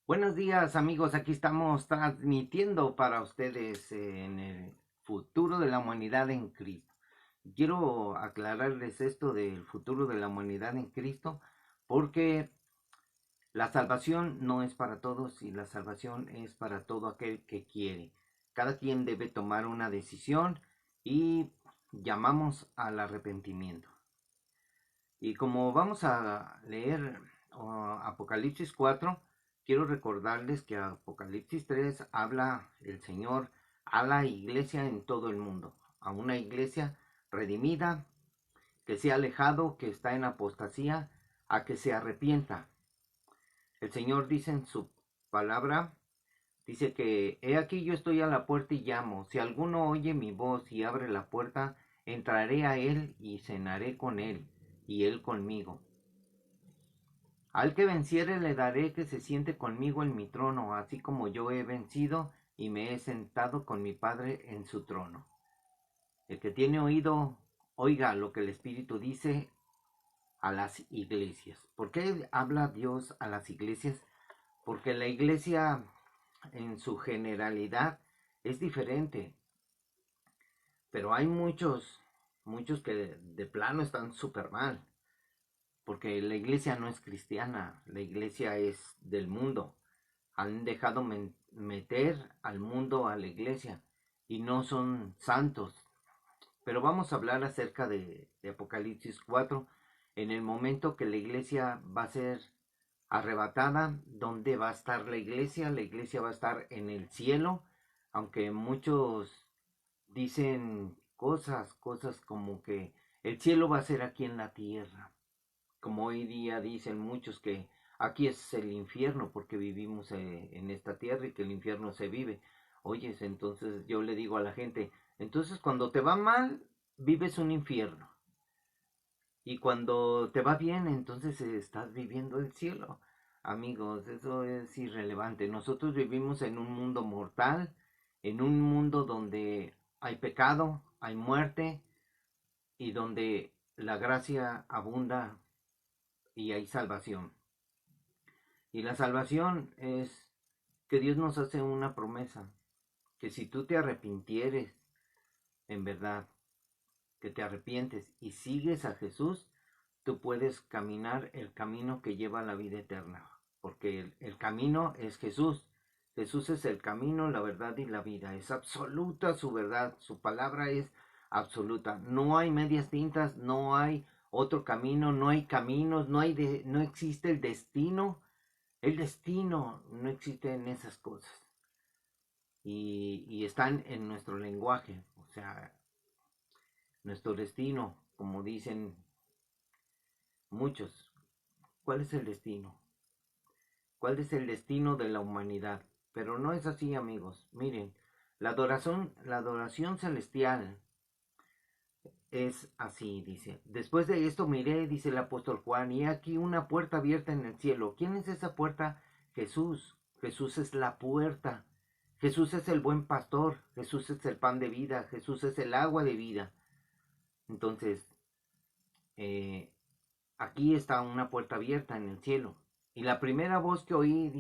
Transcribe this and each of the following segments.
Buenos días amigos, aquí estamos transmitiendo para ustedes en el futuro de la humanidad en Cristo. Quiero aclararles esto del futuro de la humanidad en Cristo porque la salvación no es para todos y la salvación es para todo aquel que quiere. Cada quien debe tomar una decisión y llamamos al arrepentimiento. Y como vamos a leer Apocalipsis 4, quiero recordarles que Apocalipsis 3 habla el Señor a la iglesia en todo el mundo, a una iglesia redimida, que se ha alejado, que está en apostasía, a que se arrepienta. El Señor dice en su palabra, dice que he aquí yo estoy a la puerta y llamo. Si alguno oye mi voz y abre la puerta, entraré a él y cenaré con él y él conmigo. Al que venciere le daré que se siente conmigo en mi trono, así como yo he vencido y me he sentado con mi Padre en su trono. El que tiene oído, oiga lo que el Espíritu dice a las iglesias. ¿Por qué habla Dios a las iglesias? Porque la iglesia en su generalidad es diferente, pero hay muchos que de plano están súper mal. Porque la iglesia no es cristiana, la iglesia es del mundo. Han dejado meter al mundo a la iglesia y no son santos. Pero vamos a hablar acerca de Apocalipsis 4 en el momento que la iglesia va a ser arrebatada. ¿Dónde va a estar la iglesia? La iglesia va a estar en el cielo, aunque muchos dicen cosas como que el cielo va a ser aquí en la tierra, como hoy día dicen muchos que aquí es el infierno porque vivimos en esta tierra y que el infierno se vive. Oyes, entonces yo le digo a la gente, entonces cuando te va mal, vives un infierno. Y cuando te va bien, entonces estás viviendo el cielo. Amigos, eso es irrelevante. Nosotros vivimos en un mundo mortal, en un mundo donde hay pecado, hay muerte y donde la gracia abunda y hay salvación. Y la salvación es que Dios nos hace una promesa, que si tú te arrepintieres, en verdad, que te arrepientes y sigues a Jesús, tú puedes caminar el camino que lleva a la vida eterna, porque el camino es Jesús. Jesús es el camino, la verdad y la vida. Es absoluta su verdad, su palabra es absoluta. No hay medias tintas, no hay otro camino, no hay caminos, no existe el destino. El destino no existe en esas cosas y están en nuestro lenguaje, o sea, nuestro destino, como dicen muchos. ¿Cuál es el destino? ¿Cuál es el destino de la humanidad? Pero no es así, amigos. Miren, la adoración celestial es así, dice. Después de esto miré, dice el apóstol Juan, y aquí una puerta abierta en el cielo. ¿Quién es esa puerta? Jesús. Jesús es la puerta. Jesús es el buen pastor. Jesús es el pan de vida. Jesús es el agua de vida. Entonces, eh, aquí está una puerta abierta en el cielo. Y la primera voz que oí,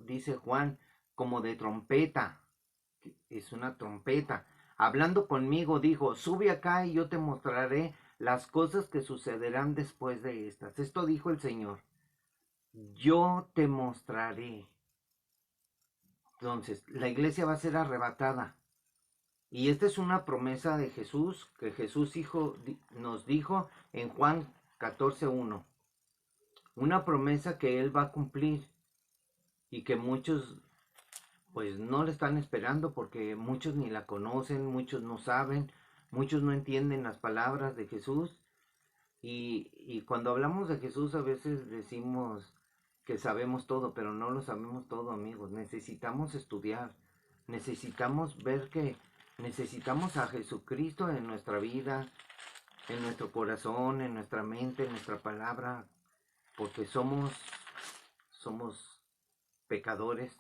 dice Juan, como de trompeta. Es una trompeta. Hablando conmigo, dijo, sube acá y yo te mostraré las cosas que sucederán después de estas. Esto dijo el Señor. Yo te mostraré. Entonces, la iglesia va a ser arrebatada. Y esta es una promesa de Jesús, que Jesús nos dijo en Juan 14:1. Una promesa que Él va a cumplir y que muchos pues no le están esperando porque muchos ni la conocen, muchos no saben, muchos no entienden las palabras de Jesús. Y cuando hablamos de Jesús a veces decimos que sabemos todo, pero no lo sabemos todo, amigos. Necesitamos estudiar, necesitamos ver que necesitamos a Jesucristo en nuestra vida, en nuestro corazón, en nuestra mente, en nuestra palabra, porque somos pecadores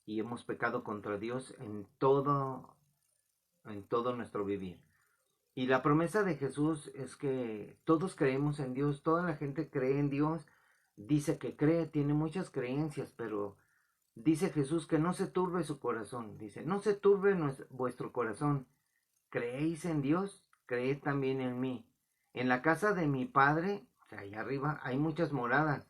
y hemos pecado contra Dios en todo nuestro vivir. Y la promesa de Jesús es que todos creemos en Dios, toda la gente cree en Dios, dice que cree, tiene muchas creencias, pero dice Jesús que no se turbe su corazón. Dice, no se turbe vuestro corazón. ¿Creéis en Dios? Creed también en mí. En la casa de mi Padre, o sea, allá arriba, hay muchas moradas.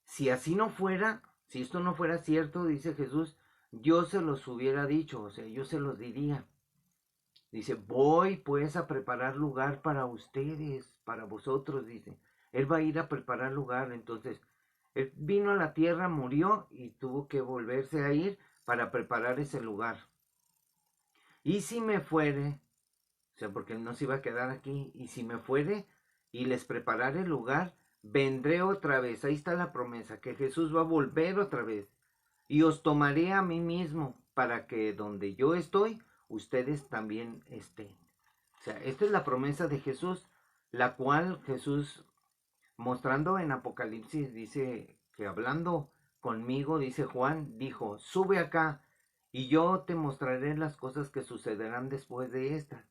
Si así no fuera, si esto no fuera cierto, dice Jesús, yo se los hubiera dicho, o sea, yo se los diría. Dice, voy pues a preparar lugar para ustedes, para vosotros, dice. Él va a ir a preparar lugar, entonces, él vino a la tierra, murió y tuvo que volverse a ir para preparar ese lugar. Y si me fuere, o sea, porque él no se iba a quedar aquí, y si me fuere y les preparare el lugar, vendré otra vez. Ahí está la promesa, que Jesús va a volver otra vez. Y os tomaré a mí mismo, para que donde yo estoy, ustedes también estén. O sea, esta es la promesa de Jesús, la cual Jesús, mostrando en Apocalipsis, dice que hablando conmigo, dice Juan, dijo, sube acá y yo te mostraré las cosas que sucederán después de esta.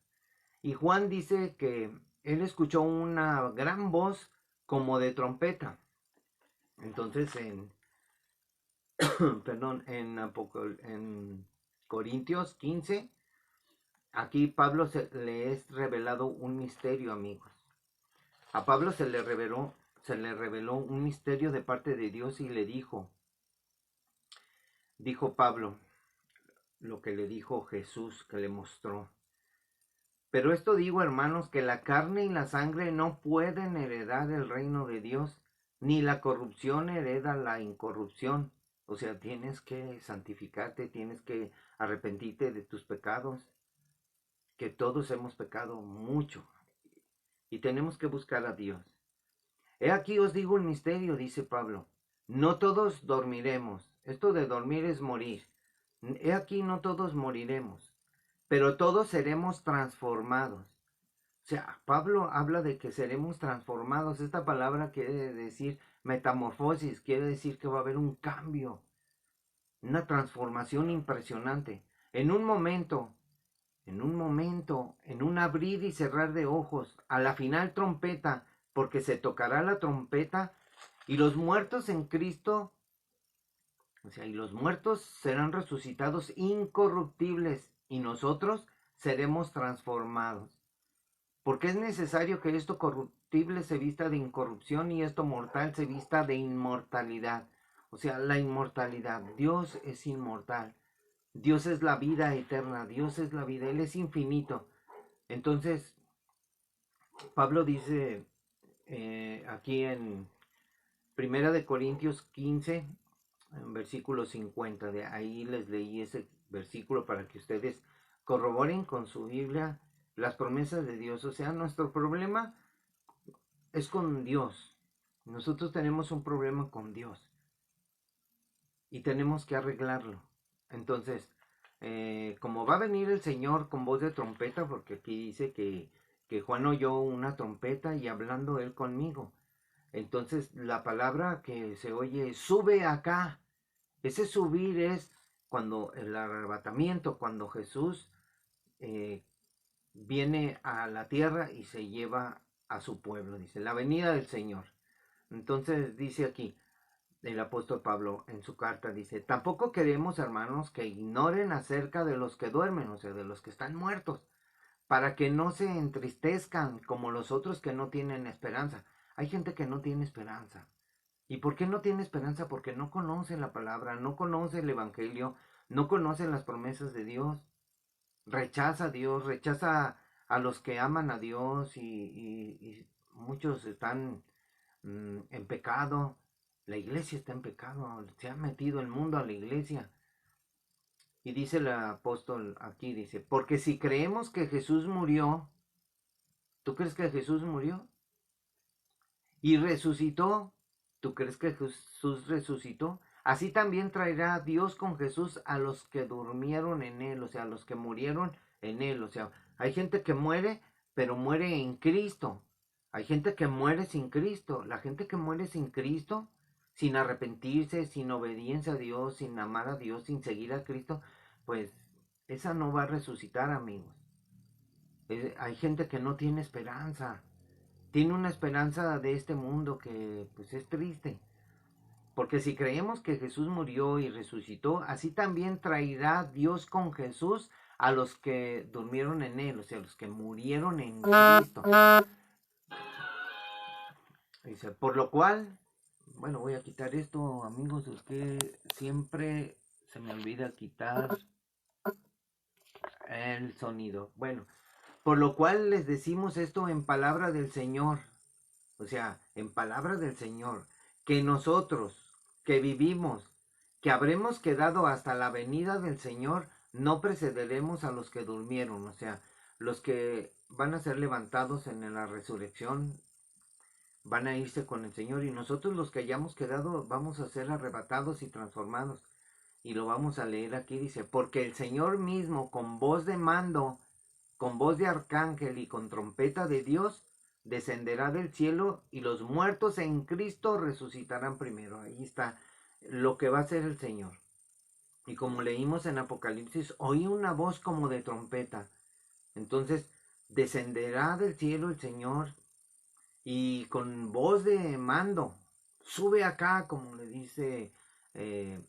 Y Juan dice que él escuchó una gran voz como de trompeta. Entonces perdón, en Corintios 15, aquí Pablo le es revelado un misterio, amigos. A Pablo se le reveló un misterio de parte de Dios y le dijo Pablo, lo que le dijo Jesús, que le mostró. Pero esto digo, hermanos, que la carne y la sangre no pueden heredar el reino de Dios, ni la corrupción hereda la incorrupción. O sea, tienes que santificarte, tienes que arrepentirte de tus pecados, que todos hemos pecado mucho y tenemos que buscar a Dios. He aquí os digo un misterio, dice Pablo. No todos dormiremos. Esto de dormir es morir. He aquí no todos moriremos, pero todos seremos transformados. O sea, Pablo habla de que seremos transformados. Esta palabra quiere decir metamorfosis, quiere decir que va a haber un cambio, una transformación impresionante. En un abrir y cerrar de ojos, a la final trompeta, porque se tocará la trompeta y los muertos en Cristo, o sea, y los muertos serán resucitados incorruptibles y nosotros seremos transformados. Porque es necesario que esto corruptible se vista de incorrupción y esto mortal se vista de inmortalidad. O sea, la inmortalidad. Dios es inmortal. Dios es la vida eterna. Dios es la vida. Él es infinito. Entonces, Pablo dice aquí en Primera de Corintios 15, en versículo 50, de ahí les leí ese versículo para que ustedes corroboren con su Biblia las promesas de Dios. O sea, nuestro problema es con Dios. Nosotros tenemos un problema con Dios y tenemos que arreglarlo. Entonces, como va a venir el Señor con voz de trompeta, porque aquí dice que Juan oyó una trompeta y hablando él conmigo. Entonces, la palabra que se oye es, sube acá. Ese subir es cuando el arrebatamiento, cuando Jesús eh, viene a la tierra y se lleva a su pueblo, dice, la venida del Señor. Entonces dice aquí el apóstol Pablo en su carta, dice, tampoco queremos, hermanos, que ignoren acerca de los que duermen, o sea, de los que están muertos, para que no se entristezcan como los otros que no tienen esperanza. Hay gente que no tiene esperanza. ¿Y por qué no tiene esperanza? Porque no conoce la palabra, no conoce el Evangelio, no conoce las promesas de Dios. Rechaza a Dios, rechaza a los que aman a Dios y muchos están en pecado. La iglesia está en pecado, se ha metido el mundo a la iglesia. Y dice el apóstol aquí, dice, porque si creemos que Jesús murió, ¿tú crees que Jesús murió? Y resucitó, ¿tú crees que Jesús resucitó? Así también traerá Dios con Jesús a los que durmieron en él, o sea, a los que murieron en él. O sea, hay gente que muere, pero muere en Cristo. Hay gente que muere sin Cristo. La gente que muere sin Cristo, sin arrepentirse, sin obediencia a Dios, sin amar a Dios, sin seguir a Cristo, pues esa no va a resucitar, amigos. Hay gente que no tiene esperanza. Tiene una esperanza de este mundo que pues es triste. Porque si creemos que Jesús murió y resucitó, así también traerá Dios con Jesús a los que durmieron en él, o sea, los que murieron en Cristo. Dice, por lo cual, bueno, voy a quitar esto, amigos, es que siempre se me olvida quitar el sonido. Bueno, por lo cual les decimos esto en palabra del Señor, o sea, en palabra del Señor, que nosotros que vivimos, que habremos quedado hasta la venida del Señor, no precederemos a los que durmieron, o sea, los que van a ser levantados en la resurrección van a irse con el Señor y nosotros los que hayamos quedado vamos a ser arrebatados y transformados. Y lo vamos a leer aquí, dice, porque el Señor mismo con voz de mando, con voz de arcángel y con trompeta de Dios, descenderá del cielo y los muertos en Cristo resucitarán primero. Ahí está lo que va a hacer el Señor. Y como leímos en Apocalipsis, oí una voz como de trompeta. Entonces, descenderá del cielo el Señor y con voz de mando, sube acá, como le dice eh,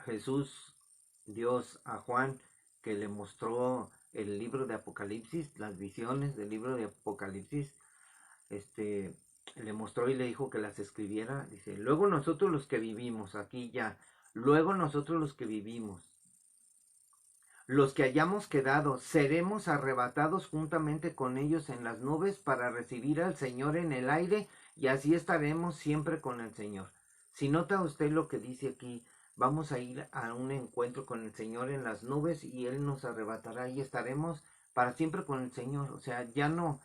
Jesús, Dios a Juan, que le mostró el libro de Apocalipsis, las visiones del libro de Apocalipsis, le mostró y le dijo que las escribiera. Dice, luego nosotros los que vivimos, aquí ya, luego nosotros los que vivimos, los que hayamos quedado, seremos arrebatados juntamente con ellos en las nubes para recibir al Señor en el aire y así estaremos siempre con el Señor. Si nota usted lo que dice aquí, vamos a ir a un encuentro con el Señor en las nubes y Él nos arrebatará y estaremos para siempre con el Señor. O sea, ya no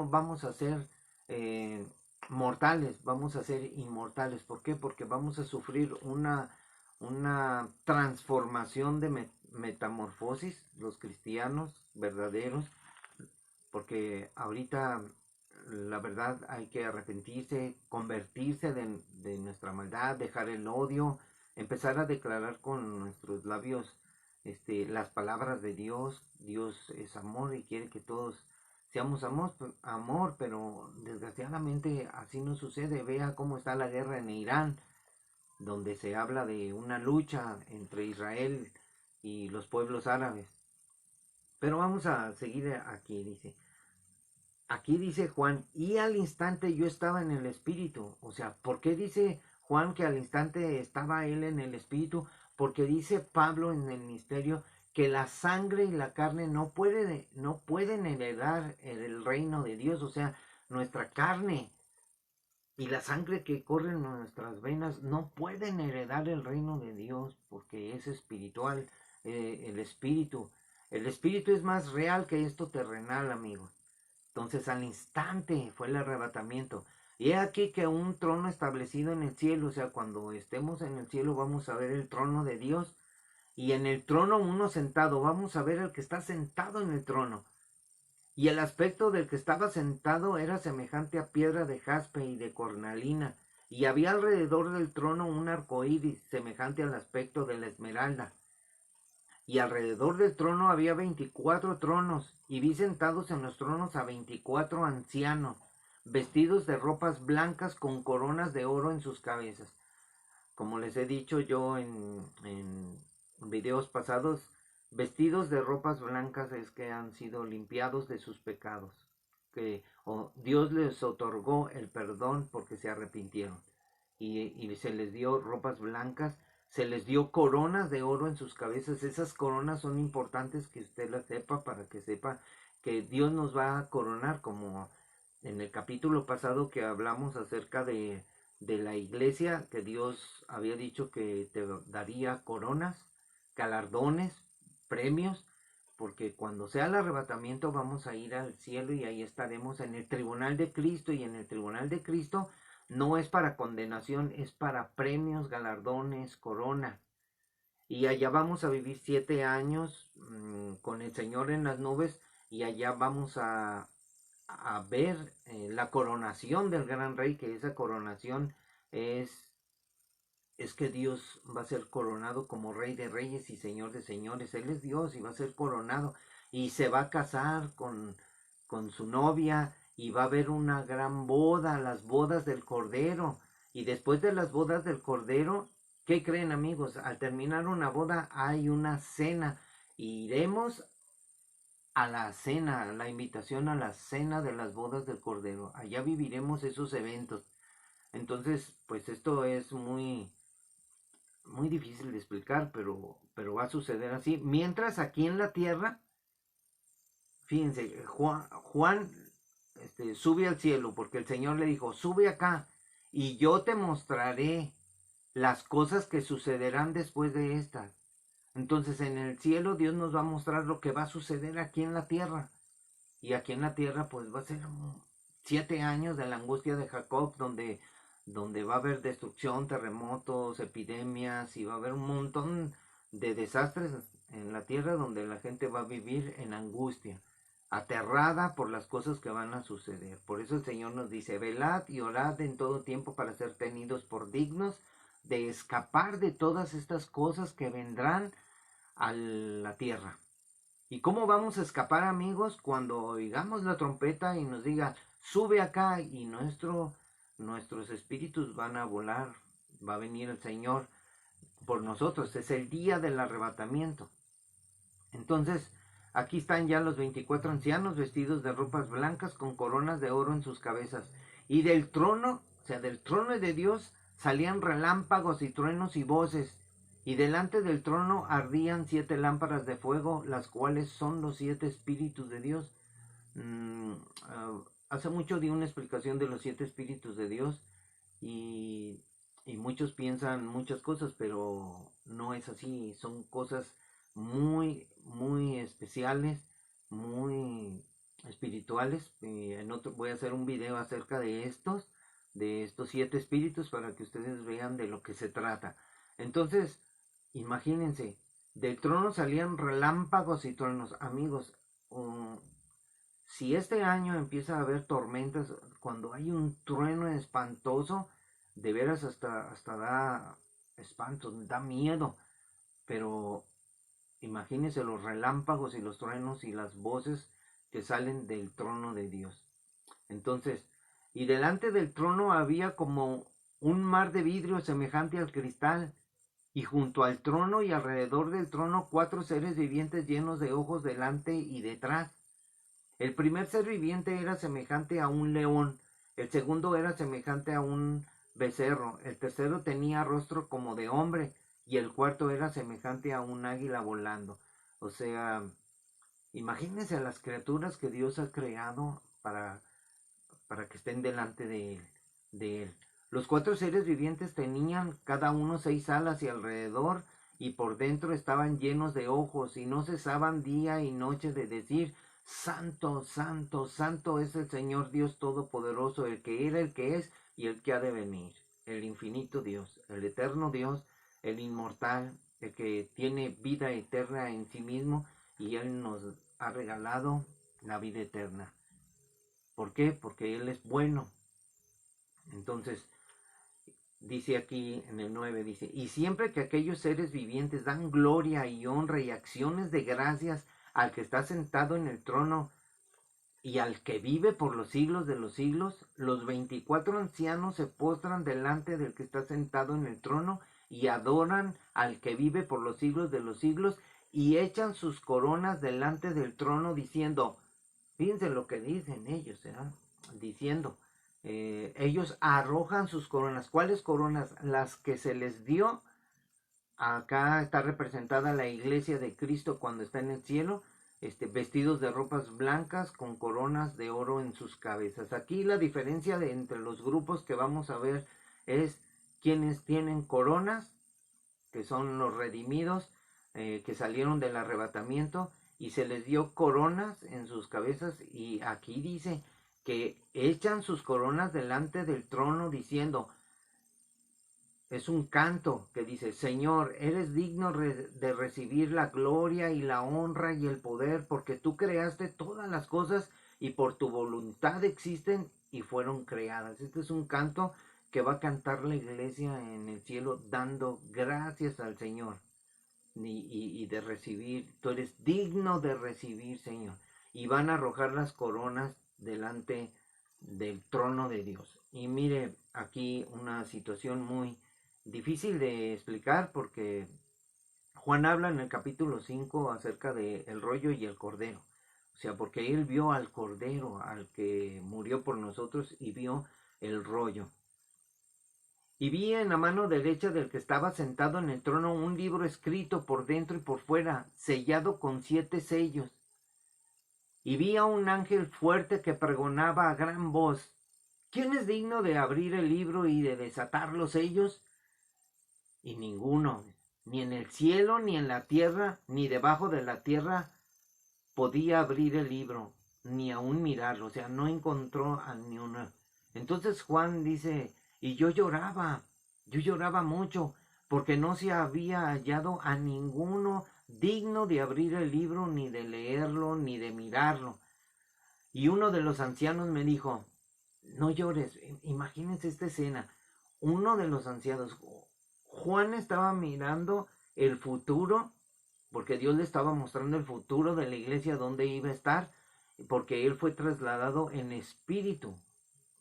vamos a ser mortales, vamos a ser inmortales. ¿Por qué? Porque vamos a sufrir una transformación de metamorfosis, los cristianos verdaderos, porque ahorita la verdad hay que arrepentirse, convertirse de nuestra maldad, dejar el odio, empezar a declarar con nuestros labios las palabras de Dios. Dios es amor y quiere que todos seamos amor, pero desgraciadamente así no sucede. Vea cómo está la guerra en Irán, donde se habla de una lucha entre Israel y los pueblos árabes. Pero vamos a seguir aquí, dice. Aquí dice Juan, y al instante yo estaba en el Espíritu. O sea, ¿por qué dice Juan que al instante estaba él en el Espíritu? Porque dice Pablo en el misterio que la sangre y la carne no pueden heredar el reino de Dios. O sea, nuestra carne y la sangre que corre en nuestras venas no pueden heredar el reino de Dios porque es espiritual. El espíritu. El espíritu es más real que esto terrenal, amigos. Entonces al instante fue el arrebatamiento. Y he aquí que un trono establecido en el cielo, o sea, cuando estemos en el cielo vamos a ver el trono de Dios. Y en el trono uno sentado, vamos a ver el que está sentado en el trono. Y el aspecto del que estaba sentado era semejante a piedra de jaspe y de cornalina, y había alrededor del trono un arco iris, semejante al aspecto de la esmeralda. Y alrededor del trono había 24 tronos, y vi sentados en los tronos a 24 ancianos, vestidos de ropas blancas con coronas de oro en sus cabezas. Como les he dicho yo en videos pasados, vestidos de ropas blancas es que han sido limpiados de sus pecados, que Dios les otorgó el perdón porque se arrepintieron y se les dio ropas blancas, se les dio coronas de oro en sus cabezas. Esas coronas son importantes que usted las sepa, para que sepa que Dios nos va a coronar, como en el capítulo pasado que hablamos acerca de la iglesia, que Dios había dicho que te daría coronas, galardones, premios, porque cuando sea el arrebatamiento vamos a ir al cielo y ahí estaremos en el tribunal de Cristo, y en el tribunal de Cristo no es para condenación, es para premios, galardones, corona. Y allá vamos a vivir 7 años con el Señor en las nubes, y allá vamos a ver la coronación del gran rey, que esa coronación es que Dios va a ser coronado como Rey de Reyes y Señor de Señores. Él es Dios y va a ser coronado y se va a casar con su novia, y va a haber una gran boda, las bodas del Cordero, Y después de las bodas del Cordero, ¿qué creen, amigos? Al terminar una boda hay una cena. Iremos a la cena, la invitación a la cena de las bodas del Cordero. Allá viviremos esos eventos. Entonces, pues esto es muy difícil de explicar, pero va a suceder así. Mientras aquí en la tierra, fíjense, Juan sube al cielo porque el Señor le dijo, sube acá y yo te mostraré las cosas que sucederán después de estas. Entonces en el cielo Dios nos va a mostrar lo que va a suceder aquí en la tierra. Y aquí en la tierra pues va a ser 7 años de la angustia de Jacob, donde va a haber destrucción, terremotos, epidemias, y va a haber un montón de desastres en la tierra donde la gente va a vivir en angustia, aterrada por las cosas que van a suceder. Por eso el Señor nos dice, velad y orad en todo tiempo para ser tenidos por dignos de escapar de todas estas cosas que vendrán a la tierra. ¿Y cómo vamos a escapar, amigos? Cuando oigamos la trompeta y nos diga, sube acá, y nuestros espíritus van a volar, va a venir el Señor por nosotros. Es el día del arrebatamiento. Entonces, aquí están ya los 24 ancianos vestidos de ropas blancas con coronas de oro en sus cabezas. Y del trono, o sea, del trono de Dios, salían relámpagos y truenos y voces. Y delante del trono ardían 7 lámparas de fuego, las cuales son los 7 espíritus de Dios. Hace mucho di una explicación de los 7 espíritus de Dios y, y muchos piensan muchas cosas, pero no es así. Son cosas muy especiales, muy espirituales. Voy a hacer un video acerca de estos 7 espíritus para que ustedes vean de lo que se trata. Entonces, imagínense, del trono salían relámpagos y truenos. Amigos, si este año empieza a haber tormentas, cuando hay un trueno espantoso, de veras hasta da espanto, da miedo. Pero imagínense los relámpagos y los truenos y las voces que salen del trono de Dios. Entonces, y delante del trono había como un mar de vidrio semejante al cristal, y junto al trono y alrededor del trono 4 seres vivientes llenos de ojos delante y detrás. El primer ser viviente era semejante a un león, el segundo era semejante a un becerro, el tercero tenía rostro como de hombre, y el cuarto era semejante a un águila volando. O sea, imagínense a las criaturas que Dios ha creado para que estén delante de él. Los 4 seres vivientes tenían cada uno 6 alas y alrededor y por dentro estaban llenos de ojos y no cesaban día y noche de decir, Santo, Santo, Santo es el Señor Dios Todopoderoso, el que era, el que es y el que ha de venir, el infinito Dios, el eterno Dios, el inmortal, el que tiene vida eterna en sí mismo, y Él nos ha regalado la vida eterna. ¿Por qué? Porque Él es bueno. Entonces, dice aquí en el 9, dice, y siempre que aquellos seres vivientes dan gloria y honra y acciones de gracias al que está sentado en el trono y al que vive por los siglos de los siglos, los 24 ancianos se postran delante del que está sentado en el trono y adoran al que vive por los siglos de los siglos y echan sus coronas delante del trono diciendo, fíjense lo que dicen ellos, diciendo, ellos arrojan sus coronas. ¿Cuáles coronas? Las que se les dio. Acá está representada la iglesia de Cristo cuando está en el cielo, vestidos de ropas blancas con coronas de oro en sus cabezas. Aquí la diferencia entre los grupos que vamos a ver es quienes tienen coronas, que son los redimidos, que salieron del arrebatamiento, y se les dio coronas en sus cabezas, y aquí dice que echan sus coronas delante del trono diciendo, es un canto que dice, Señor, eres digno de recibir la gloria y la honra y el poder, porque tú creaste todas las cosas y por tu voluntad existen y fueron creadas. Este es un canto que va a cantar la iglesia en el cielo dando gracias al Señor y de recibir. Tú eres digno de recibir, Señor. Y van a arrojar las coronas delante del trono de Dios. Y mire, aquí una situación muy difícil de explicar porque Juan habla en el capítulo 5 acerca de el rollo y el cordero. O sea, porque él vio al cordero, al que murió por nosotros, y vio el rollo. Y vi en la mano derecha del que estaba sentado en el trono un libro escrito por dentro y por fuera, sellado con 7 sellos. Y vi a un ángel fuerte que pregonaba a gran voz: ¿quién es digno de abrir el libro y de desatar los sellos? Y ninguno, ni en el cielo, ni en la tierra, ni debajo de la tierra, podía abrir el libro, ni aún mirarlo. O sea, no encontró a ni una. Entonces Juan dice, y yo lloraba mucho, porque no se había hallado a ninguno digno de abrir el libro, ni de leerlo, ni de mirarlo. Y uno de los ancianos me dijo, no llores. Imagínense esta escena. Uno de los ancianos, Juan, estaba mirando el futuro, porque Dios le estaba mostrando el futuro de la iglesia, donde iba a estar, porque él fue trasladado en espíritu.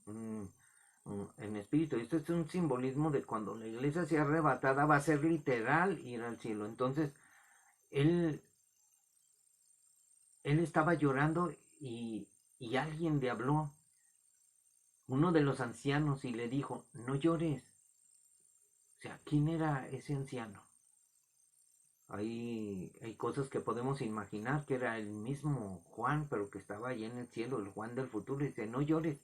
En espíritu. Esto es un simbolismo de cuando la iglesia sea arrebatada, va a ser literal ir al cielo. Entonces, él estaba llorando y alguien le habló, uno de los ancianos, y le dijo, no llores. O sea, ¿quién era ese anciano? Hay cosas que podemos imaginar que era el mismo Juan, pero que estaba allí en el cielo, el Juan del futuro, y dice, no llores.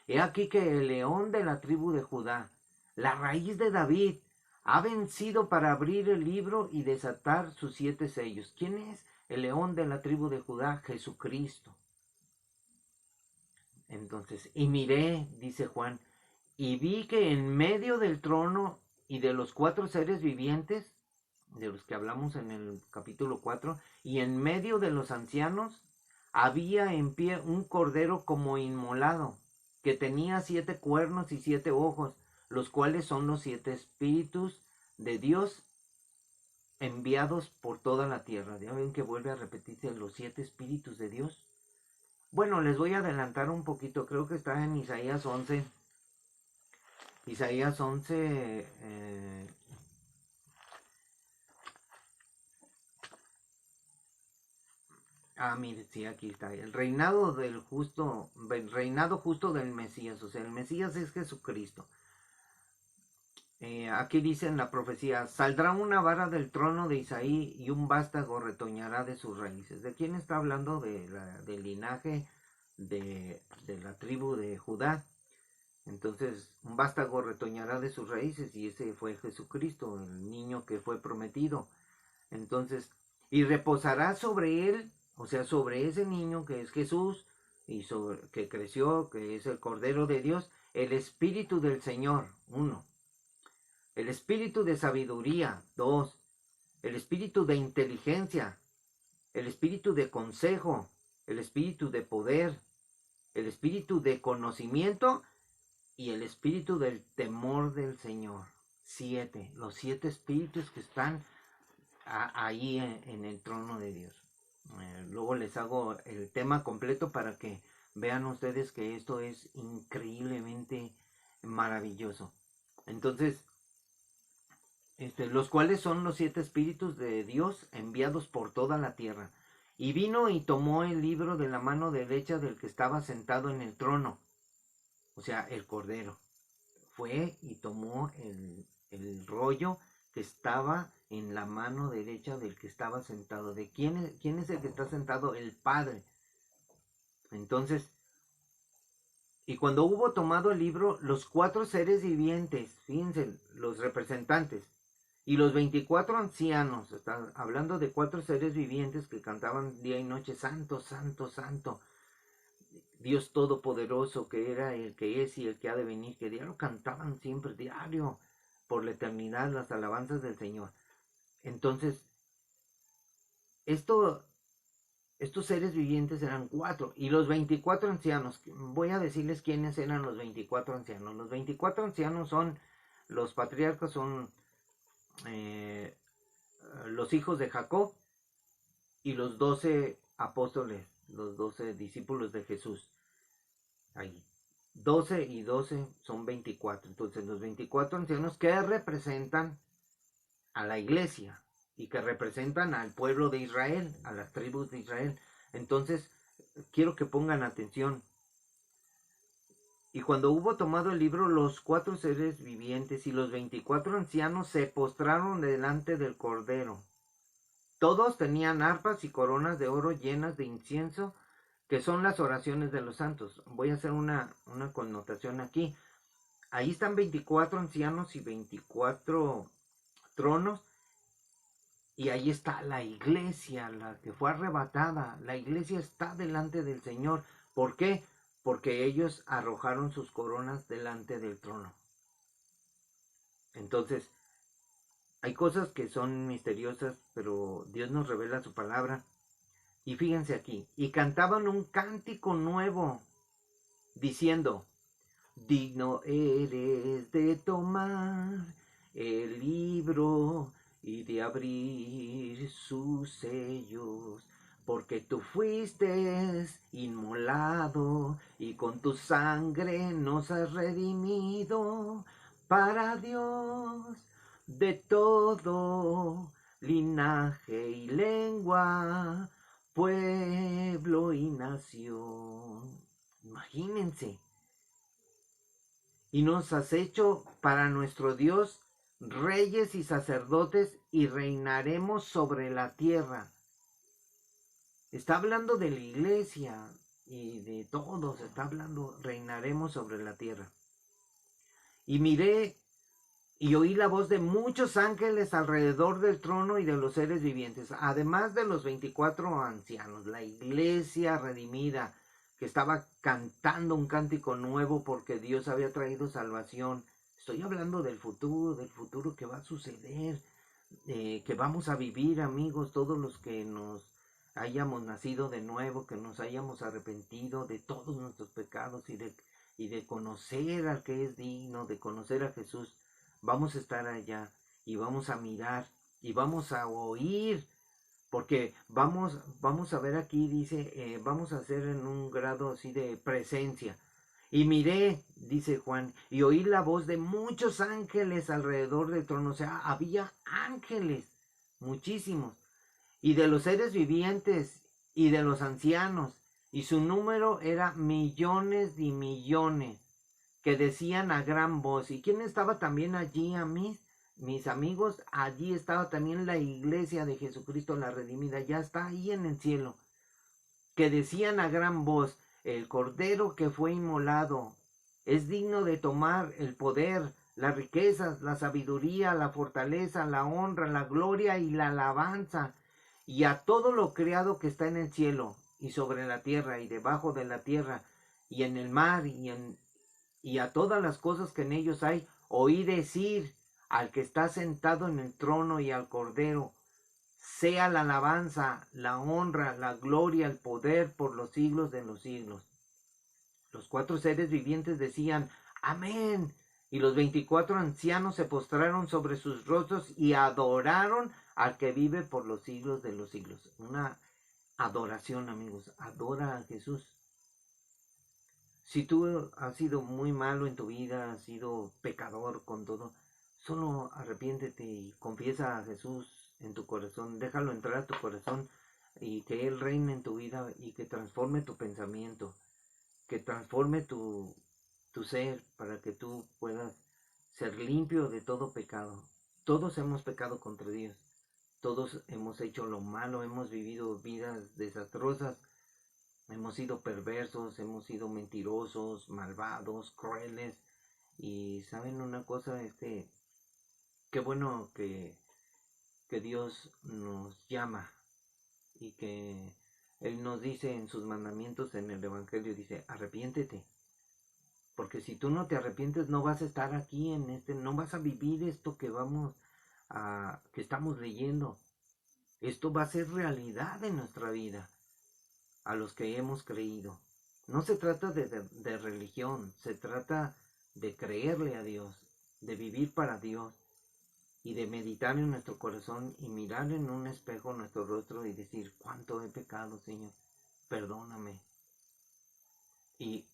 He aquí que el león de la tribu de Judá, la raíz de David, ha vencido para abrir el libro y desatar sus 7 sellos. ¿Quién es el león de la tribu de Judá? Jesucristo. Entonces, y miré, dice Juan, y vi que en medio del trono y de los 4 seres vivientes, de los que hablamos en el capítulo 4, y en medio de los ancianos, había en pie un cordero como inmolado, que tenía 7 cuernos y 7 ojos, los cuales son los 7 espíritus de Dios enviados por toda la tierra. Ya ven que vuelve a repetirse los 7 espíritus de Dios. Bueno, les voy a adelantar un poquito, creo que está en Isaías 11. Isaías 11, mire, sí, aquí está. El reinado justo del Mesías. O sea, el Mesías es Jesucristo. Aquí dice en la profecía, saldrá una vara del trono de Isaí y un vástago retoñará de sus raíces. ¿De quién está hablando? Del linaje de la tribu de Judá. Entonces, un vástago retoñará de sus raíces, y ese fue Jesucristo, el niño que fue prometido. Entonces, y reposará sobre él, o sea, sobre ese niño que es Jesús, y sobre que creció, que es el Cordero de Dios, el Espíritu del Señor, 1. El Espíritu de sabiduría, 2. El Espíritu de inteligencia, el Espíritu de consejo, el Espíritu de poder, el Espíritu de conocimiento y el Espíritu del temor del Señor. 7. Los 7 espíritus que están ahí en el trono de Dios. Luego les hago el tema completo para que vean ustedes que esto es increíblemente maravilloso. Entonces, los cuales son los 7 espíritus de Dios enviados por toda la tierra. Y vino y tomó el libro de la mano derecha del que estaba sentado en el trono, o sea, el Cordero. Fue y tomó el rollo que estaba en la mano derecha del que estaba sentado. ¿De quién es el que está sentado? El Padre. Entonces, y cuando hubo tomado el libro, los 4 seres vivientes, fíjense, los representantes, y los 24 ancianos, están hablando de 4 seres vivientes que cantaban día y noche, santo, santo, santo, Dios Todopoderoso, que era el que es y el que ha de venir, que diario cantaban siempre, diario, por la eternidad, las alabanzas del Señor. Entonces, estos seres vivientes eran 4, y los 24 ancianos, voy a decirles quiénes eran los 24 ancianos. Los 24 ancianos son, los patriarcas son los hijos de Jacob y los 12 apóstoles, los 12 discípulos de Jesús. Ahí. 12 y 12 son 24. Entonces los 24 ancianos que representan a la iglesia y que representan al pueblo de Israel, a las tribus de Israel. Entonces, quiero que pongan atención. Y cuando hubo tomado el libro, los 4 seres vivientes y los 24 ancianos se postraron delante del Cordero. Todos tenían arpas y coronas de oro llenas de incienso, que son las oraciones de los santos. Voy a hacer una connotación aquí. Ahí están 24 ancianos y 24 tronos, y ahí está la iglesia, la que fue arrebatada. La iglesia está delante del Señor. ¿Por qué? Porque ellos arrojaron sus coronas delante del trono. Entonces, hay cosas que son misteriosas, pero Dios nos revela su palabra. Y fíjense aquí, y cantaban un cántico nuevo, diciendo: digno eres de tomar el libro y de abrir sus sellos, porque tú fuiste inmolado y con tu sangre nos has redimido para Dios de todo linaje y lengua, pueblo y nación. Imagínense. Y nos has hecho para nuestro Dios reyes y sacerdotes, y reinaremos sobre la tierra. Está hablando de la iglesia y de todos, está hablando, reinaremos sobre la tierra. Y miré y oí la voz de muchos ángeles alrededor del trono y de los seres vivientes, además de los 24 ancianos, la iglesia redimida, que estaba cantando un cántico nuevo porque Dios había traído salvación. Estoy hablando del futuro que va a suceder, que vamos a vivir, amigos, todos los que nos hayamos nacido de nuevo, que nos hayamos arrepentido de todos nuestros pecados y de conocer al que es digno, de conocer a Jesús. Vamos a estar allá y vamos a mirar y vamos a oír, porque vamos a ver aquí, dice, vamos a hacer en un grado así de presencia. Y miré, dice Juan, y oí la voz de muchos ángeles alrededor del trono. O sea, había ángeles, muchísimos, y de los seres vivientes y de los ancianos, y su número era millones y millones, que decían a gran voz. ¿Y quién estaba también allí, a mis amigos? Allí estaba también la iglesia de Jesucristo la redimida, ya está ahí en el cielo, que decían a gran voz: el cordero que fue inmolado es digno de tomar el poder, las riquezas, la sabiduría, la fortaleza, la honra, la gloria y la alabanza, y a todo lo creado que está en el cielo y sobre la tierra y debajo de la tierra y en el mar y a todas las cosas que en ellos hay, oí decir al que está sentado en el trono y al Cordero: sea la alabanza, la honra, la gloria, el poder por los siglos de los siglos. Los 4 seres vivientes decían: amén. Y los 24 ancianos se postraron sobre sus rostros y adoraron al que vive por los siglos de los siglos. Una adoración, amigos. Adora a Jesús. Si tú has sido muy malo en tu vida, has sido pecador con todo, solo arrepiéntete y confiesa a Jesús en tu corazón. Déjalo entrar a tu corazón y que Él reine en tu vida y que transforme tu pensamiento, que transforme tu ser, para que tú puedas ser limpio de todo pecado. Todos hemos pecado contra Dios. Todos hemos hecho lo malo, hemos vivido vidas desastrosas. Hemos sido perversos, hemos sido mentirosos, malvados, crueles. Y saben una cosa, qué bueno que Dios nos llama y que Él nos dice en sus mandamientos en el Evangelio, dice: arrepiéntete. Porque si tú no te arrepientes, no vas a estar aquí no vas a vivir esto que estamos leyendo. Esto va a ser realidad en nuestra vida, a los que hemos creído. No se trata de religión, se trata de creerle a Dios, de vivir para Dios y de meditar en nuestro corazón y mirar en un espejo nuestro rostro y decir: cuánto he pecado, Señor, perdóname. Y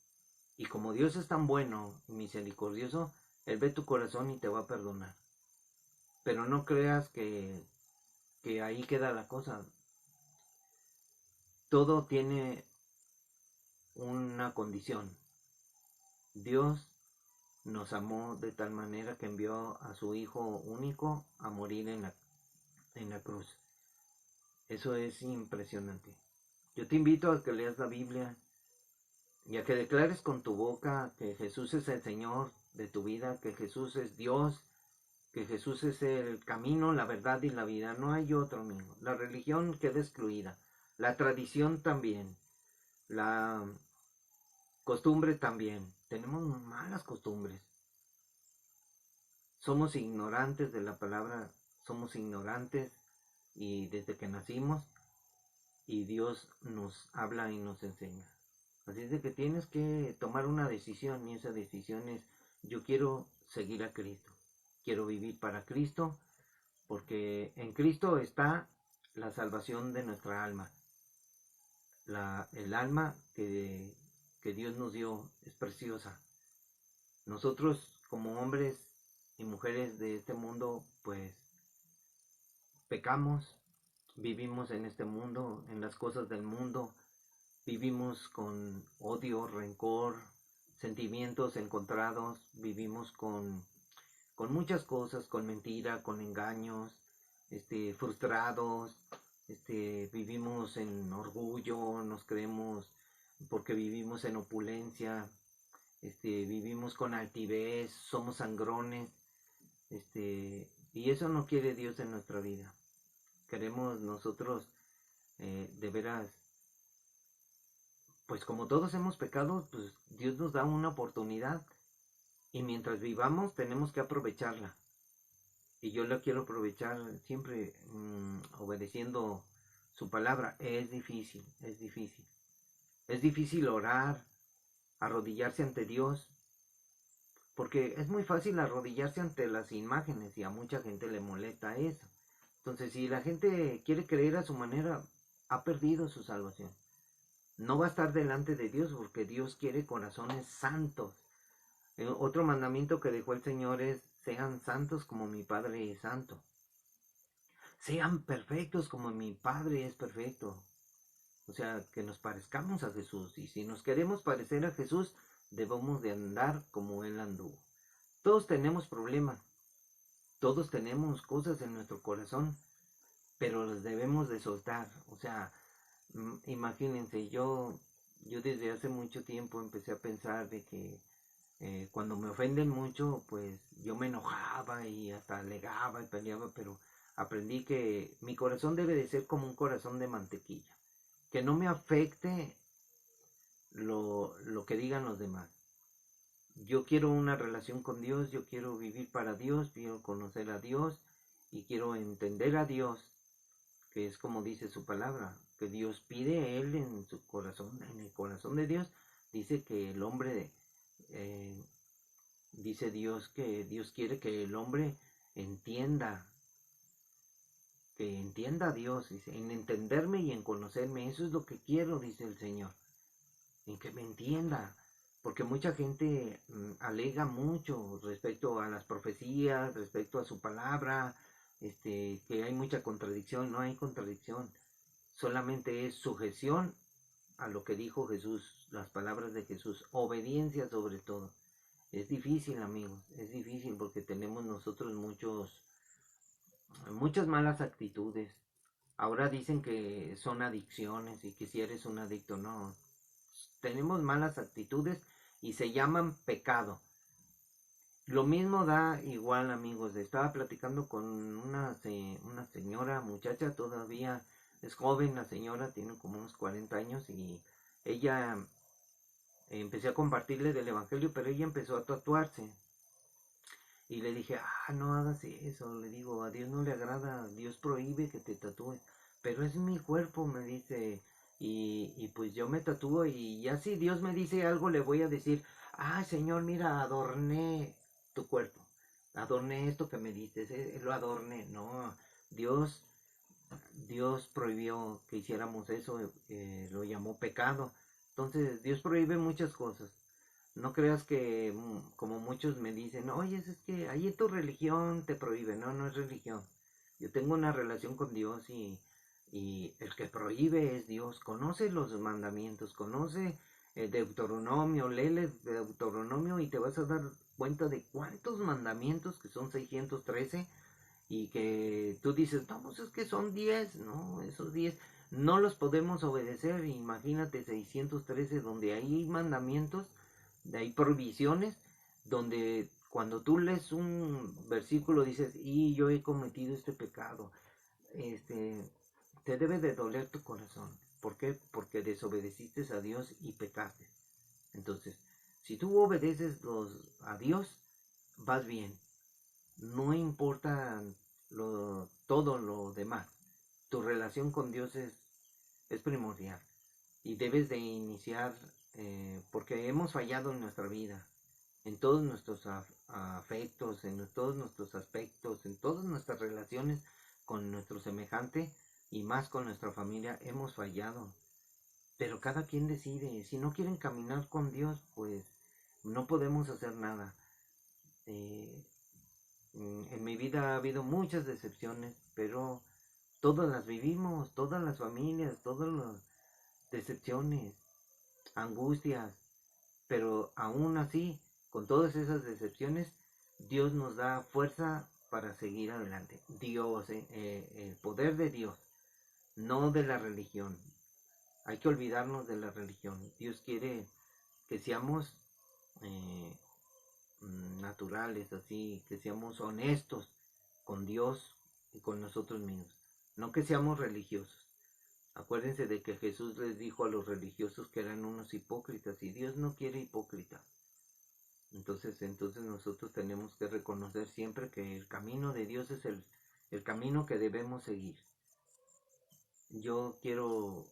Y como Dios es tan bueno y misericordioso, Él ve tu corazón y te va a perdonar. Pero no creas que ahí queda la cosa. Todo tiene una condición. Dios nos amó de tal manera que envió a su Hijo único a morir en la cruz. Eso es impresionante. Yo te invito a que leas la Biblia y a que declares con tu boca que Jesús es el Señor de tu vida, que Jesús es Dios, que Jesús es el camino, la verdad y la vida. No hay otro, amigo. La religión queda excluida. La tradición también. La costumbre también. Tenemos malas costumbres. Somos ignorantes de la palabra. Somos ignorantes y desde que nacimos. Y Dios nos habla y nos enseña. Así es de que tienes que tomar una decisión y esa decisión es: yo quiero seguir a Cristo. Quiero vivir para Cristo, porque en Cristo está la salvación de nuestra alma. El alma que Dios nos dio es preciosa. Nosotros como hombres y mujeres de este mundo, pues pecamos, vivimos en este mundo, en las cosas del mundo, vivimos con odio, rencor, sentimientos encontrados, vivimos con muchas cosas, con mentira, con engaños, frustrados, vivimos en orgullo, nos creemos porque vivimos en opulencia, vivimos con altivez, somos sangrones, y eso no quiere Dios en nuestra vida. Queremos nosotros de veras, pues como todos hemos pecado, pues Dios nos da una oportunidad y mientras vivamos tenemos que aprovecharla. Y yo la quiero aprovechar siempre obedeciendo su palabra. Es difícil, es difícil. Es difícil orar, arrodillarse ante Dios, porque es muy fácil arrodillarse ante las imágenes y a mucha gente le molesta eso. Entonces, si la gente quiere creer a su manera, ha perdido su salvación. No va a estar delante de Dios porque Dios quiere corazones santos. Otro mandamiento que dejó el Señor es: sean santos como mi Padre es santo. Sean perfectos como mi Padre es perfecto. O sea, que nos parezcamos a Jesús. Y si nos queremos parecer a Jesús, debemos de andar como Él anduvo. Todos tenemos problemas. Todos tenemos cosas en nuestro corazón, pero las debemos de soltar. O sea, imagínense, yo desde hace mucho tiempo empecé a pensar de que cuando me ofenden mucho, pues yo me enojaba y hasta alegaba y peleaba, pero aprendí que mi corazón debe de ser como un corazón de mantequilla, que no me afecte lo que digan los demás. Yo quiero una relación con Dios, yo quiero vivir para Dios, quiero conocer a Dios y quiero entender a Dios, que es como dice su palabra, que Dios pide Él en su corazón, en el corazón de Dios, dice que el hombre, dice Dios que Dios quiere que el hombre entienda, que entienda a Dios, dice, en entenderme y en conocerme, eso es lo que quiero, dice el Señor, en que me entienda, porque mucha gente alega mucho respecto a las profecías, respecto a su palabra, que hay mucha contradicción. No hay contradicción, solamente es sujeción a lo que dijo Jesús, las palabras de Jesús, obediencia sobre todo. Es difícil, amigos, es difícil porque tenemos nosotros muchas malas actitudes. Ahora dicen que son adicciones y que si eres un adicto, no. Tenemos malas actitudes y se llaman pecado. Lo mismo da igual, amigos. Estaba platicando con una señora, muchacha, todavía es joven la señora, tiene como unos 40 años y ella, empecé a compartirle del evangelio, pero ella empezó a tatuarse. Y le dije, no hagas eso, le digo, a Dios no le agrada, Dios prohíbe que te tatúes, pero es mi cuerpo, me dice, y pues yo me tatúo y ya si Dios me dice algo le voy a decir: Señor, mira, adorné tu cuerpo, adorné esto que me dices, lo adorné. No, Dios, Dios prohibió que hiciéramos eso, lo llamó pecado. Entonces Dios prohíbe muchas cosas. No creas que, como muchos me dicen, oye, es que ahí tu religión te prohíbe. No, no es religión. Yo tengo una relación con Dios y el que prohíbe es Dios. Conoce los mandamientos, conoce el Deuteronomio, léele Deuteronomio y te vas a dar cuenta de cuántos mandamientos, que son 613, y que tú dices, no, pues es que son 10. No, esos 10 no los podemos obedecer. Imagínate 613 donde hay mandamientos, hay provisiones, donde cuando tú lees un versículo dices, y yo he cometido este pecado, este, te debe de doler tu corazón. ¿Por qué? Porque desobedeciste a Dios y pecaste. Entonces, si tú obedeces a Dios, vas bien. No importa todo lo demás. Tu relación con Dios es primordial. Y debes de iniciar, porque hemos fallado en nuestra vida, en todos nuestros afectos, en todos nuestros aspectos, en todas nuestras relaciones con nuestro semejante y más con nuestra familia, hemos fallado. Pero cada quien decide. Si no quieren caminar con Dios, pues no podemos hacer nada. Eh, en mi vida ha habido muchas decepciones, pero todas las vivimos, todas las familias, todas las decepciones, angustias, pero aún así, con todas esas decepciones, Dios nos da fuerza para seguir adelante. Dios, el poder de Dios, no de la religión. Hay que olvidarnos de la religión. Dios quiere que seamos eh, naturales, así, que seamos honestos con Dios y con nosotros mismos. No que seamos religiosos. Acuérdense de que Jesús les dijo a los religiosos que eran unos hipócritas y Dios no quiere hipócritas. Entonces nosotros tenemos que reconocer siempre que el camino de Dios es el camino que debemos seguir. Yo quiero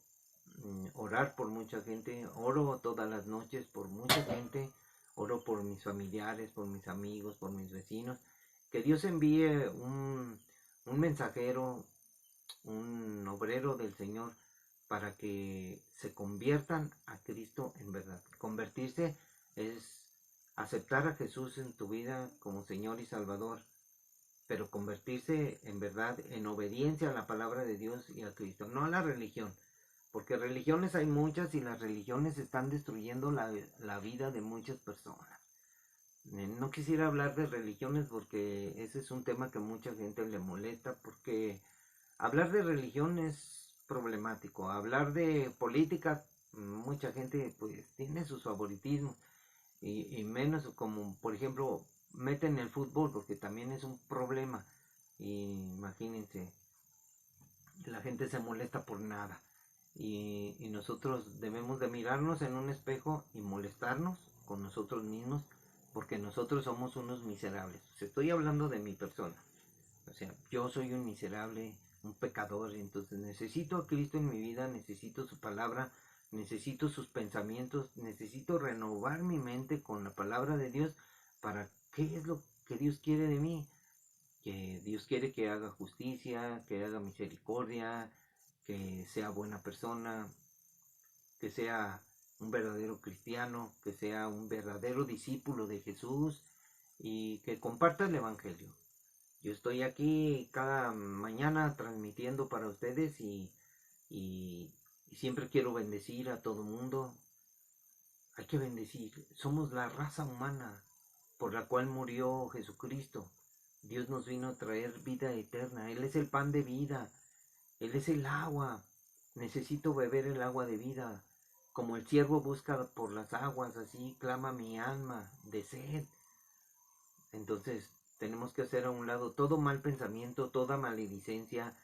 orar por mucha gente, oro todas las noches por mucha gente, oro por mis familiares, por mis amigos, por mis vecinos, que Dios envíe un mensajero, un obrero del Señor para que se conviertan a Cristo en verdad. Convertirse es aceptar a Jesús en tu vida como Señor y Salvador, pero convertirse en verdad en obediencia a la palabra de Dios y a Cristo, no a la religión, porque religiones hay muchas y las religiones están destruyendo la vida de muchas personas. No quisiera hablar de religiones porque ese es un tema que mucha gente le molesta, porque hablar de religión es problemático. Hablar de política, mucha gente pues tiene sus favoritismos y menos como por ejemplo meten el fútbol porque también es un problema. Y imagínense, la gente se molesta por nada y nosotros debemos de mirarnos en un espejo y molestarnos con nosotros mismos porque nosotros somos unos miserables. Estoy hablando de mi persona. O sea, yo soy un miserable, un pecador, entonces necesito a Cristo en mi vida, necesito su palabra, necesito sus pensamientos, necesito renovar mi mente con la palabra de Dios para qué es lo que Dios quiere de mí. Que Dios quiere que haga justicia, que haga misericordia, que sea buena persona, que sea un verdadero cristiano, que sea un verdadero discípulo de Jesús y que comparta el Evangelio. Yo estoy aquí cada mañana transmitiendo para ustedes y siempre quiero bendecir a todo mundo. Hay que bendecir. Somos la raza humana por la cual murió Jesucristo. Dios nos vino a traer vida eterna. Él es el pan de vida. Él es el agua. Necesito beber el agua de vida. Como el siervo busca por las aguas, así clama mi alma de sed. Entonces tenemos que hacer a un lado todo mal pensamiento, toda maledicencia,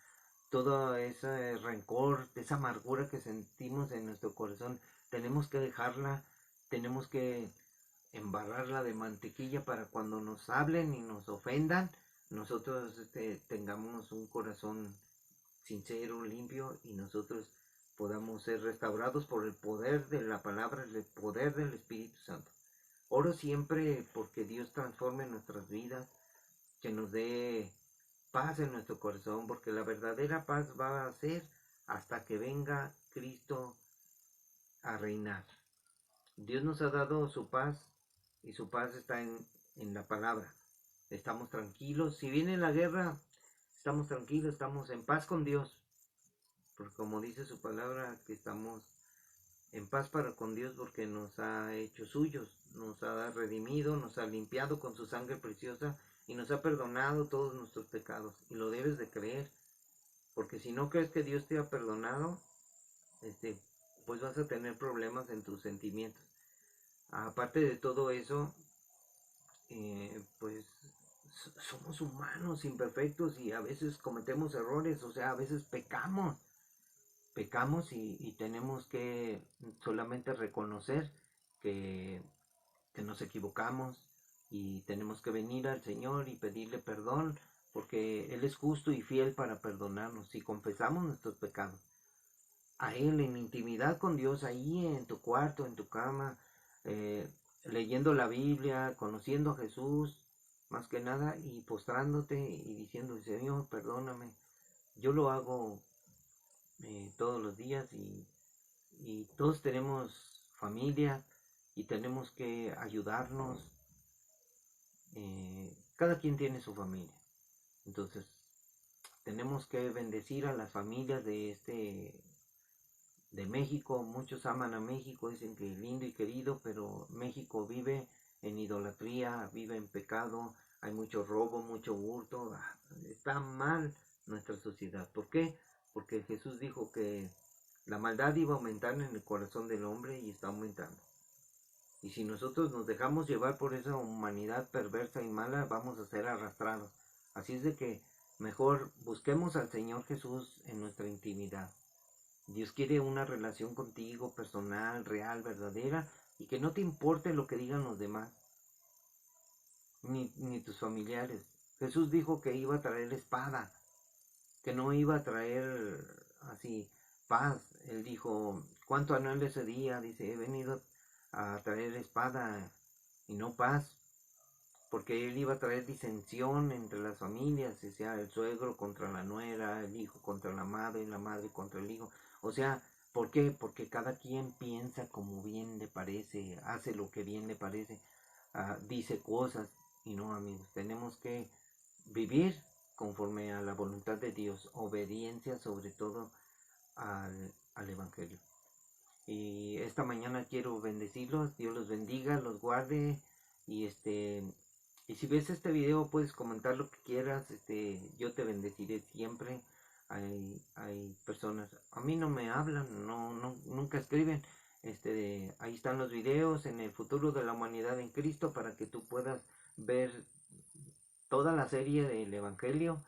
todo ese rencor, esa amargura que sentimos en nuestro corazón. Tenemos que dejarla, tenemos que embarrarla de mantequilla para cuando nos hablen y nos ofendan, nosotros tengamos un corazón sincero, limpio y nosotros podamos ser restaurados por el poder de la palabra, el poder del Espíritu Santo. Oro siempre porque Dios transforme nuestras vidas, que nos dé paz en nuestro corazón, porque la verdadera paz va a ser hasta que venga Cristo a reinar. Dios nos ha dado su paz y su paz está en la palabra. Estamos tranquilos. Si viene la guerra, estamos tranquilos, estamos en paz con Dios. Porque como dice su palabra, que estamos en paz para con Dios porque nos ha hecho suyos, nos ha redimido, nos ha limpiado con su sangre preciosa y nos ha perdonado todos nuestros pecados. Y lo debes de creer, porque si no crees que Dios te ha perdonado, pues vas a tener problemas en tus sentimientos. Aparte de todo eso, pues somos humanos imperfectos y a veces cometemos errores, o sea, a veces pecamos y tenemos que solamente reconocer que, que nos equivocamos y tenemos que venir al Señor y pedirle perdón porque Él es justo y fiel para perdonarnos si confesamos nuestros pecados a Él en intimidad con Dios, ahí en tu cuarto, en tu cama, eh, leyendo la Biblia, conociendo a Jesús, más que nada, y postrándote y diciendo, Señor, perdóname. Yo lo hago todos los días y todos tenemos familia y tenemos que ayudarnos. Cada quien tiene su familia. Entonces, tenemos que bendecir a las familias de México. Muchos aman a México, dicen que lindo y querido, pero México vive en idolatría, vive en pecado, hay mucho robo, mucho hurto, está mal nuestra sociedad. ¿Por qué? Porque Jesús dijo que la maldad iba a aumentar en el corazón del hombre y está aumentando. Y si nosotros nos dejamos llevar por esa humanidad perversa y mala, vamos a ser arrastrados. Así es de que mejor busquemos al Señor Jesús en nuestra intimidad. Dios quiere una relación contigo personal, real, verdadera, y que no te importe lo que digan los demás, ni tus familiares. Jesús dijo que iba a traer espada, que no iba a traer así paz. Él dijo, ¿cuánto anhelo ese día? Dice, he venido a traer espada y no paz, porque él iba a traer disensión entre las familias, o sea, el suegro contra la nuera, el hijo contra la madre contra el hijo. O sea, ¿por qué? Porque cada quien piensa como bien le parece, hace lo que bien le parece, dice cosas. Y no, amigos, tenemos que vivir conforme a la voluntad de Dios, obediencia sobre todo al Evangelio. Y esta mañana quiero bendecirlos, Dios los bendiga, los guarde y y si ves este video puedes comentar lo que quieras, yo te bendeciré siempre. Hay personas, a mí no me hablan, nunca escriben. Ahí están los videos en el futuro de la humanidad en Cristo para que tú puedas ver toda la serie del Evangelio.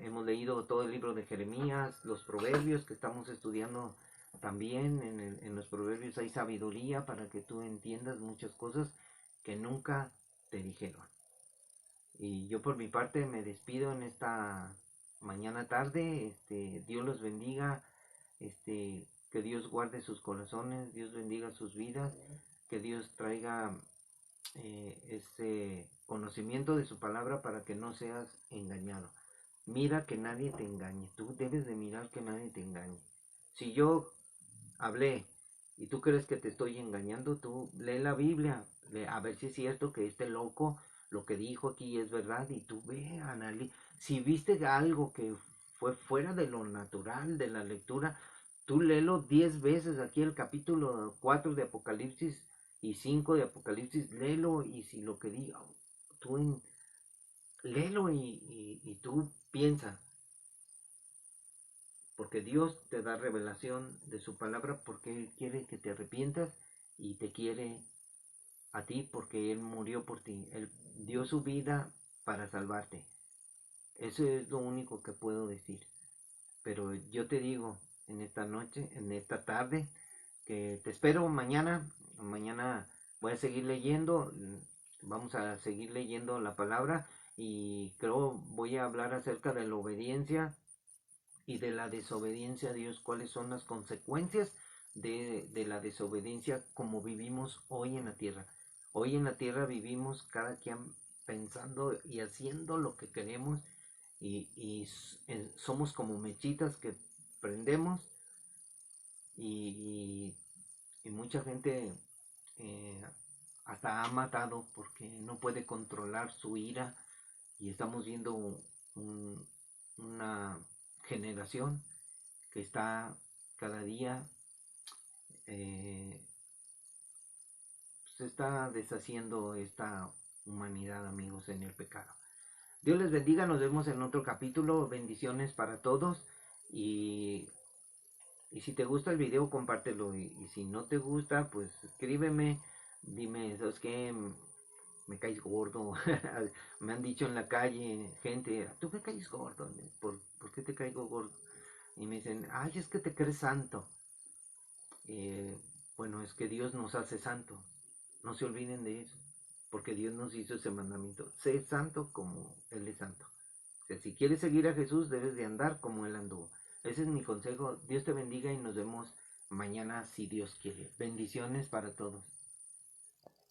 Hemos leído todo el libro de Jeremías, los proverbios que estamos estudiando también. En los proverbios hay sabiduría para que tú entiendas muchas cosas que nunca te dijeron. Y yo por mi parte me despido en esta mañana tarde. Dios los bendiga. Que Dios guarde sus corazones, Dios bendiga sus vidas, que Dios traiga ese conocimiento de su palabra para que no seas engañado. Mira que nadie te engañe. Tú debes de mirar que nadie te engañe. Si yo hablé y tú crees que te estoy engañando, tú lee la Biblia, a ver si es cierto que este loco lo que dijo aquí es verdad y tú ve, si viste algo que fue fuera de lo natural, de la lectura, tú léelo 10 veces aquí el capítulo 4 de Apocalipsis y 5 de Apocalipsis, léelo y si lo que diga, tú léelo y tú piensa, porque Dios te da revelación de su palabra porque Él quiere que te arrepientas y te quiere a ti porque Él murió por ti. Él dio su vida para salvarte. Eso es lo único que puedo decir. Pero yo te digo en esta noche, en esta tarde, que te espero mañana. Mañana voy a seguir leyendo. Vamos a seguir leyendo la palabra y creo voy a hablar acerca de la obediencia y de la desobediencia a Dios, cuáles son las consecuencias de la desobediencia como vivimos hoy en la tierra. Hoy en la tierra vivimos cada quien pensando y haciendo lo que queremos y somos como mechitas que prendemos y y mucha gente eh, hasta ha matado porque no puede controlar su ira, y estamos viendo una generación que está cada día eh, se está deshaciendo esta humanidad, amigos, en el pecado. Dios les bendiga, nos vemos en otro capítulo, bendiciones para todos, y, y si te gusta el video, compártelo, y si no te gusta, pues escríbeme, dime, ¿sabes qué? Me caes gordo. Me han dicho en la calle gente, tú me caes gordo, ¿por qué te caigo gordo? Y me dicen, ay, es que te crees santo. Eh, bueno, es que Dios nos hace santo. No se olviden de eso, porque Dios nos hizo ese mandamiento. Sé santo como Él es santo. O sea, si quieres seguir a Jesús, debes de andar como Él anduvo. Ese es mi consejo. Dios te bendiga y nos vemos mañana si Dios quiere. Bendiciones para todos.